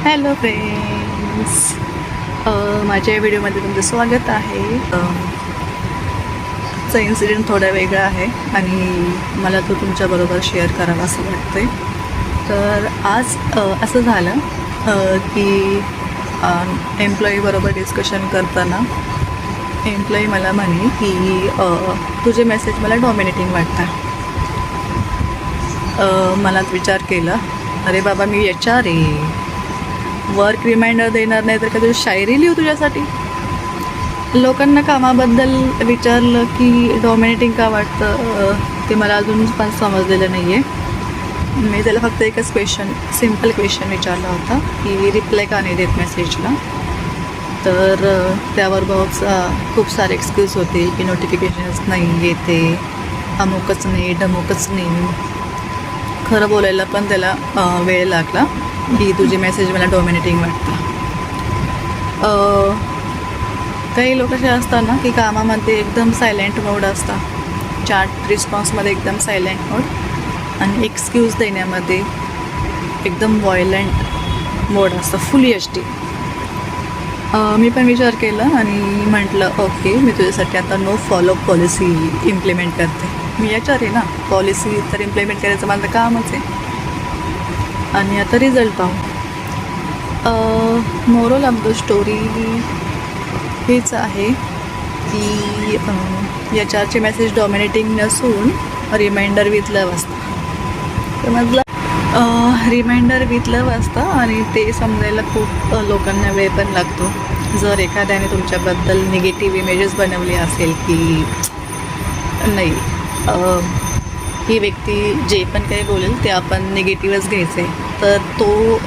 Hello friends, माझ्या व्हिडिओमध्ये तुमचं स्वागत आहे. आजचा इन्सिडेंट थोडा वेगळा आहे आणि मला तो तुमच्याबरोबर शेअर करावा असं वाटतं आहे. तर आज असं झालं की एम्प्लॉईबरोबर डिस्कशन करताना एम्प्लॉई मला म्हणे की तुझे मेसेज मला डॉमिनेटिंग वाटतात. मला विचार केला, अरे बाबा मी HR आहे, वर्क रिमाइंडर देणार नाही तर का तुझी शायरी लिहू तुझ्यासाठी. लोकांना कामाबद्दल विचारलं की डॉमिनेटिंग का वाटतं ते मला अजून पण समजलेलं नाही आहे. मी त्याला फक्त एकच सिम्पल क्वेश्चन विचारला होता की रिप्लाय का नाही देत मेसेजला. तर त्यावर खूप सारे एक्सक्यूज होते की नोटिफिकेशन्स नाही येते, अमुकच नाही ढमुकच नाही. खरं बोलायला पण त्याला वेळ लागला की तुझे मेसेज मला डॉमिनेटिंग वाटतं. काही लोक असे असतात ना की कामामध्ये एकदम सायलेंट मोड असतात, चॅट रिस्पॉन्समध्ये एकदम सायलेंट मोड आणि एक्सक्यूज देण्यामध्ये एकदम व्हायलंट मोड असतं, फुल HD. मी पण विचार केला आणि म्हटलं ओके, मी तुझ्यासाठी आता नो फॉलोअप पॉलिसी इम्प्लिमेंट करते. मी HR आहे ना, पॉलिसी तर इम्प्लिमेंट करायचं माझं कामच आहे. आणि आता रिझल्ट पाहू. मोरल ऑफ द स्टोरी हेच आहे की HRचे मेसेज डॉमिनेटिंग नसून रिमाइंडर विथ लव असतं. समजलं? रिमाइंडर विथ लव असतं आणि ते समजायला खूप लोकांना वेळ पण लागतो. जर एखाद्याने तुमच्याबद्दल निगेटिव्ह इमेजेस बनवले असेल की नाही, ही व्यक्ती जे पण काही बोलेल ते आपण निगेटिव्हच घ्यायचं आहे, तर तो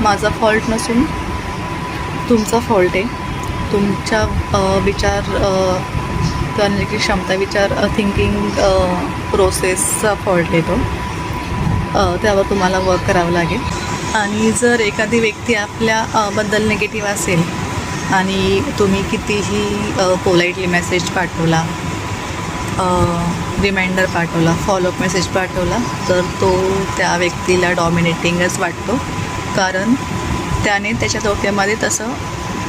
माझा फॉल्ट नसून तुमचा फॉल्ट आहे. तुमच्या विचार करण्याची क्षमता, थिंकिंग प्रोसेसचा फॉल्ट आहे तो. त्यावर तुम्हाला वर्क करावं लागेल. आणि जर एखादी व्यक्ती आपल्या बद्दल निगेटिव्ह असेल आणि तुम्ही कितीही पोलाइटली मेसेज पाठवला, रिमाइंडर पाठवला, फॉलोअप मेसेज पाठवला, तर तो त्या व्यक्तीला डॉमिनेटिंगच वाटतो. कारण त्याने त्याच्या डोक्यामध्ये तसं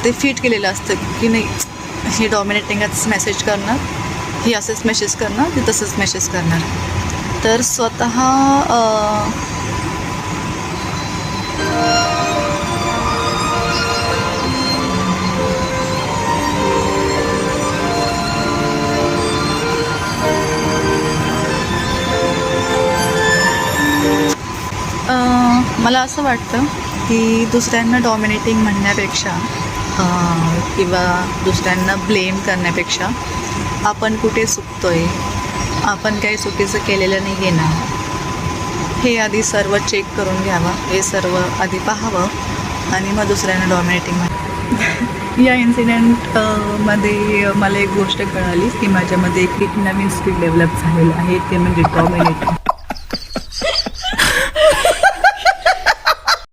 ते फिट केलेलं असतं की नाही, हे डॉमिनेटिंगच मेसेज करणार, ही असंच मेसेज करणार, ती तसंच मेसेज करणार. तर स्वतः मला असं वाटतं की दुसऱ्यांना डॉमिनेटिंग म्हणण्यापेक्षा किंवा दुसऱ्यांना ब्लेम करण्यापेक्षा आपण कुठे चुकतो आहे, आपण काही चुकीचं केलेलं नाही आहे ना, हे आधी सर्व चेक करून घ्यावं, हे सर्व आधी पाहावं आणि मग दुसऱ्यांना डॉमिनेटिंग म्हणावं. या इन्सिडेंटमध्ये मला एक गोष्ट कळाली की माझ्यामध्ये एक नवीन स्किल डेव्हलप झालेलं आहे, ते म्हणजे डॉमिनेटिंग.